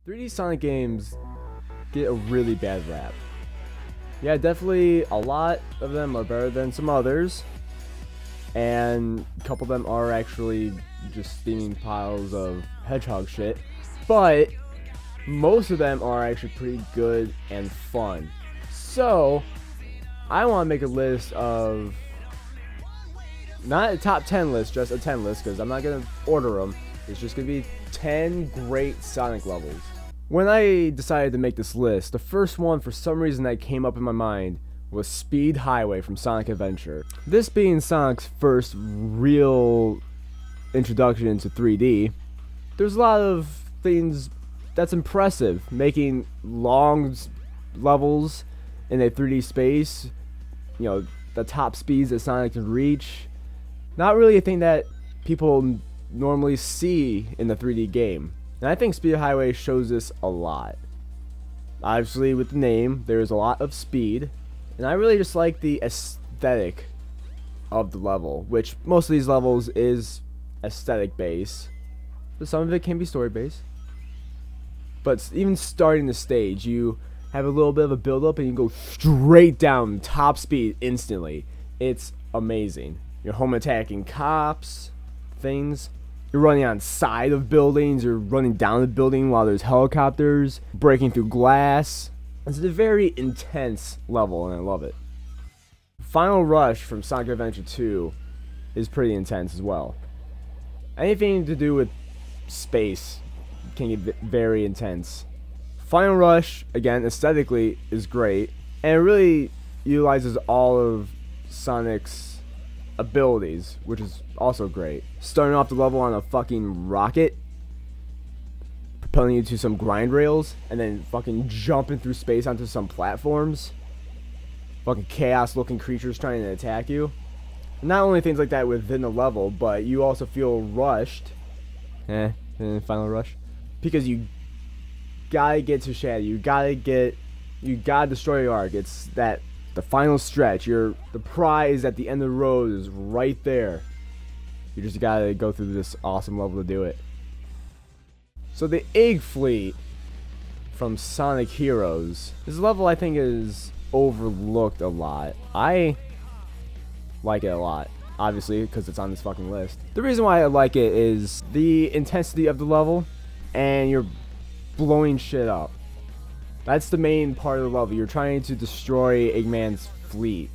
3D Sonic games get a really bad rap. Yeah, definitely a lot of them are better than some others, and a couple of them are actually just steaming piles of hedgehog shit, but most of them are actually pretty good and fun. So I want to make a list of, not a top 10 list, just a 10 list, because I'm not going to order them. It's just going to be 10 great Sonic levels. When I decided to make this list, the first one for some reason that came up in my mind was Speed Highway from Sonic Adventure. This being Sonic's first real introduction into 3D, there's a lot of things that's impressive. Making long levels in a 3D space, you know, the top speeds that Sonic can reach. Not really a thing that people normally see in the 3D game. And I think Speed Highway shows this a lot. Obviously, with the name, there's a lot of speed. And I really just like the aesthetic of the level, which most of these levels is aesthetic based. But some of it can be story based. But even starting the stage, you have a little bit of a build up and you go straight down top speed instantly. It's amazing. You're home attacking cops, things. You're running on side of buildings, you're running down the building while there's helicopters, breaking through glass. It's a very intense level and I love it. Final Rush from Sonic Adventure 2 is pretty intense as well. Anything to do with space can get very intense. Final Rush, again, aesthetically is great, and it really utilizes all of Sonic's abilities, which is also great. Starting off the level on a fucking rocket, propelling you to some grind rails, and then fucking jumping through space onto some platforms. Fucking chaos looking creatures trying to attack you. And not only things like that within the level, but you also feel rushed. Final Rush. Because you gotta get to Shadow. You gotta destroy your arc. It's that the final stretch. The prize at the end of the road is right there. You just gotta go through this awesome level to do it. So the Egg Fleet from Sonic Heroes. This level I think is overlooked a lot. I like it a lot, obviously, because it's on this fucking list. The reason why I like it is the intensity of the level, and you're blowing shit up. That's the main part of the level. You're trying to destroy Eggman's fleet,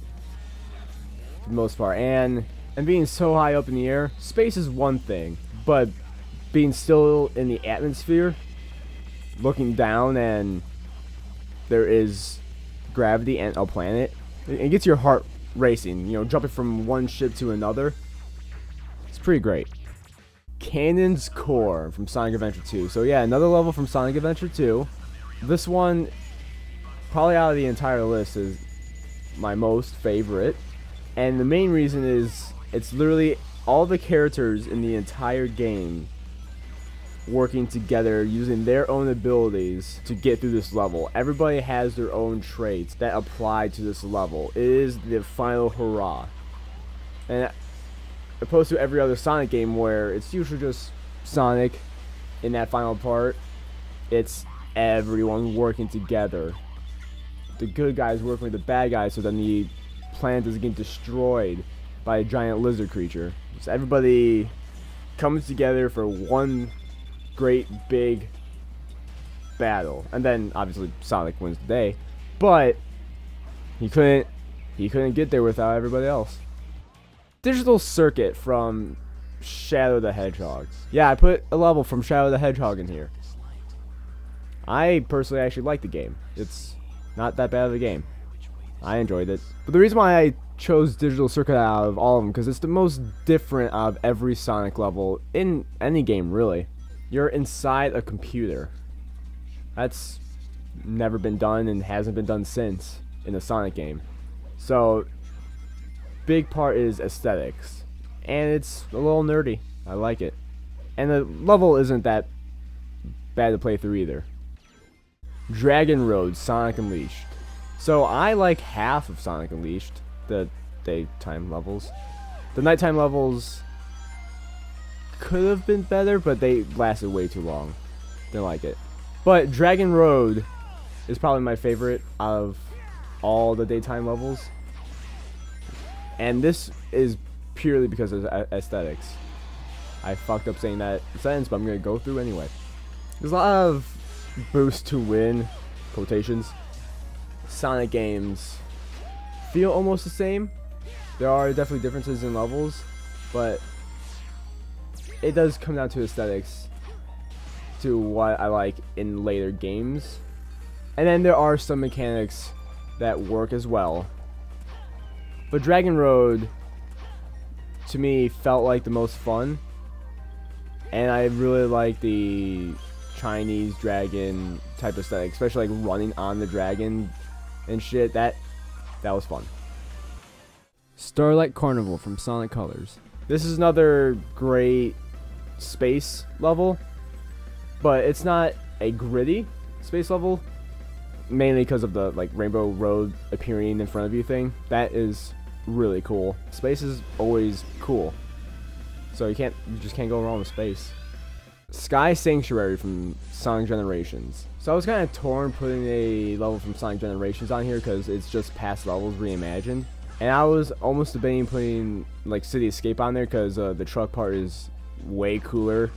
for the most part. And being so high up in the air, space is one thing, but being still in the atmosphere, looking down, and there is gravity and a planet, it gets your heart racing. You know, jumping from one ship to another. It's pretty great. Cannon's Core from Sonic Adventure 2. So yeah, another level from Sonic Adventure 2. This one, probably out of the entire list, is my most favorite. And the main reason is it's literally all the characters in the entire game working together, using their own abilities to get through this level. Everybody has their own traits that apply to this level. It is the final hurrah. And opposed to every other Sonic game where it's usually just Sonic in that final part, it's everyone working together. The good guys working with the bad guys so then the planet doesn't get destroyed by a giant lizard creature. So everybody comes together for one great big battle. And then obviously Sonic wins the day, but he couldn't get there without everybody else. Digital Circuit from Shadow the Hedgehog. Yeah, I put a level from Shadow the Hedgehog in here. I personally actually like the game. It's not that bad of a game. I enjoyed it. But the reason why I chose Digital Circuit out of all of them, because it's the most different out of every Sonic level in any game, really. You're inside a computer. That's never been done and hasn't been done since in a Sonic game. So big part is aesthetics, and it's a little nerdy. I like it, and the level isn't that bad to play through either. Dragon Road Sonic Unleashed. So I like half of Sonic Unleashed, the daytime levels. The nighttime levels could have been better, but they lasted way too long. Didn't like it. But Dragon Road is probably my favorite out of all the daytime levels. And this is purely because of aesthetics. I fucked up saying that sentence, but I'm going to go through anyway. There's a lot of boost to win, quotations. Sonic games feel almost the same. There are definitely differences in levels, but it does come down to aesthetics, to what I like in later games. And then there are some mechanics that work as well. But Dragon Road, to me, felt like the most fun. And I really like the Chinese dragon type aesthetic, especially like running on the dragon and shit. That was fun. Starlight Carnival from Sonic Colors. This is another great space level, but it's not a gritty space level, mainly because of the like Rainbow Road appearing in front of you thing. That is really cool. Space is always cool, so you just can't go wrong with space. Sky Sanctuary from Sonic Generations. So I was kind of torn putting a level from Sonic Generations on here because it's just past levels reimagined, and I was almost debating putting like City Escape on there because the truck part is way cooler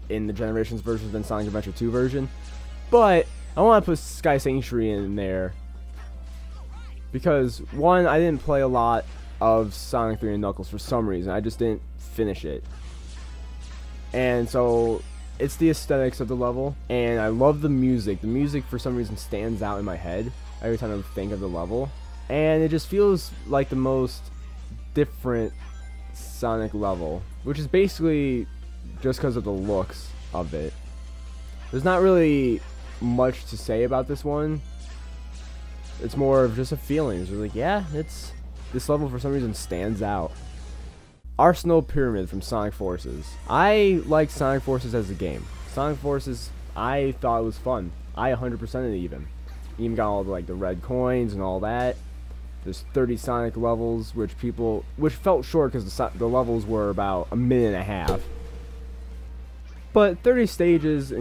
in the Generations version than Sonic Adventure 2 version. But I want to put Sky Sanctuary in there because, one, I didn't play a lot of Sonic 3 and Knuckles for some reason. I just didn't finish it. And so it's the aesthetics of the level, and I love the music. The music for some reason stands out in my head every time I think of the level, and it just feels like the most different Sonic level, which is basically just because of the looks of it. There's not really much to say about this one. It's more of just a feeling. It's like, yeah, this level for some reason stands out. Arsenal Pyramid from Sonic Forces. I like Sonic Forces as a game. Sonic Forces, I thought it was fun. I 100%ed it even. Even got all the red coins and all that. There's 30 Sonic levels, which felt short because the levels were about a minute and a half. But 30 stages,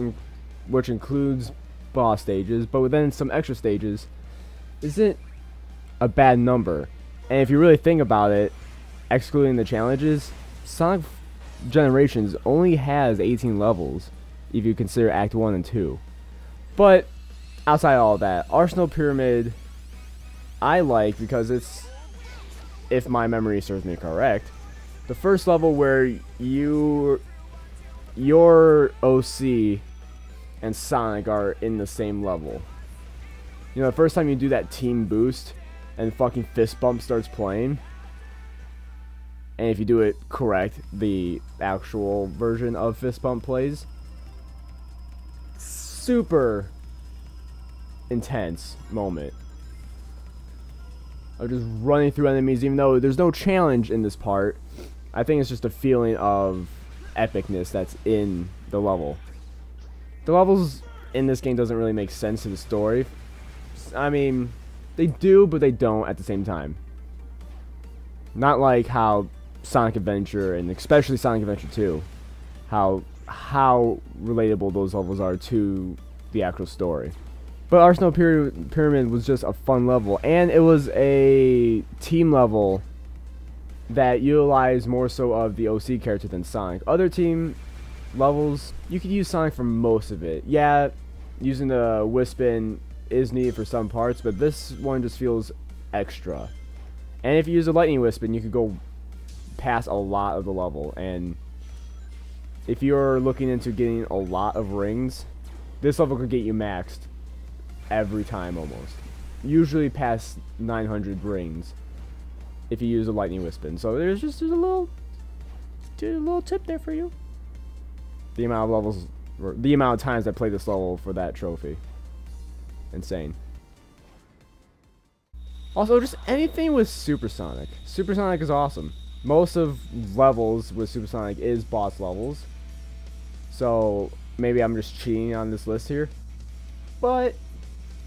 which includes boss stages, but then some extra stages, isn't a bad number. And if you really think about it, excluding the challenges, Sonic Generations only has 18 levels if you consider Act 1 and 2. But outside of all that, Arsenal Pyramid I like because it's, if my memory serves me correct, the first level where your OC and Sonic are in the same level. You know, the first time you do that team boost and fucking Fist Bump starts playing, and if you do it correct, the actual version of Fist Bump plays. Super intense moment of just running through enemies, even though there's no challenge in this part. I think it's just a feeling of epicness that's in the level. The levels in this game doesn't really make sense to the story. I mean, they do, but they don't at the same time. Not like how Sonic Adventure, and especially Sonic Adventure 2, how relatable those levels are to the actual story. But Arsenal Pyramid was just a fun level, and it was a team level that utilized more so of the OC character than Sonic. Other team levels, you could use Sonic for most of it. Yeah, using the Whispin is needed for some parts, but this one just feels extra. And if you use a Lightning Whispin, you could go past a lot of the level, and if you're looking into getting a lot of rings, this level could get you maxed every time almost. Usually past 900 rings if you use a Lightning Whispin. So there's a little tip there for you. The amount of levels, or the amount of times I played this level for that trophy. Insane. Also, just anything with Supersonic. Supersonic is awesome. Most of levels with Supersonic is boss levels. So maybe I'm just cheating on this list here. But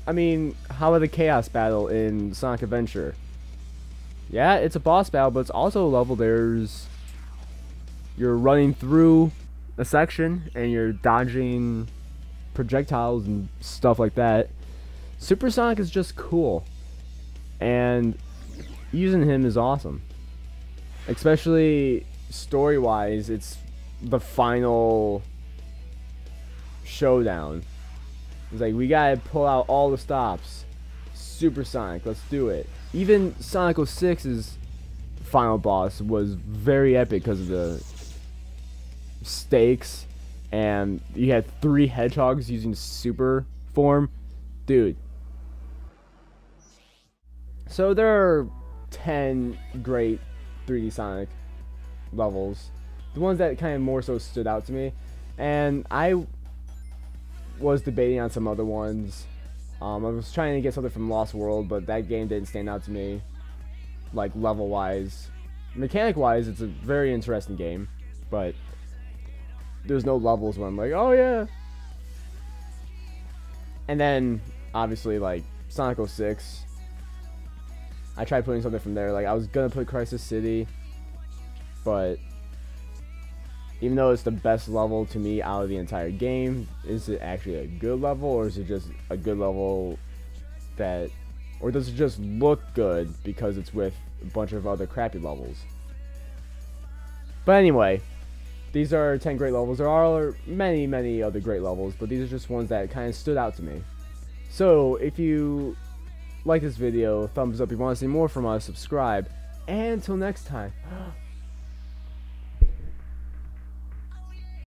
I mean, how about the Chaos Battle in Sonic Adventure? Yeah, it's a boss battle, but it's also a level you're running through a section and you're dodging projectiles and stuff like that. Super Sonic is just cool, and using him is awesome. Especially story-wise, it's the final showdown. It's like, we gotta pull out all the stops. Super Sonic, let's do it. Even Sonic 06's final boss was very epic because of the stakes, and you had 3 hedgehogs using super form. Dude. So there are 10 great 3D Sonic levels. The ones that kind of more so stood out to me. And I was debating on some other ones. I was trying to get something from Lost World, but that game didn't stand out to me, like level-wise. Mechanic-wise, it's a very interesting game, but there's no levels where I'm like, oh yeah. And then, obviously, like, Sonic 06. I tried putting something from there. Like, I was gonna put Crisis City, but even though it's the best level to me out of the entire game, is it actually a good level, or is it just a good level that, or does it just look good because it's with a bunch of other crappy levels? But anyway, these are 10 great levels. There are many, many other great levels, but these are just ones that kind of stood out to me. So if you like this video, thumbs up. If you want to see more from us, subscribe. And until next time.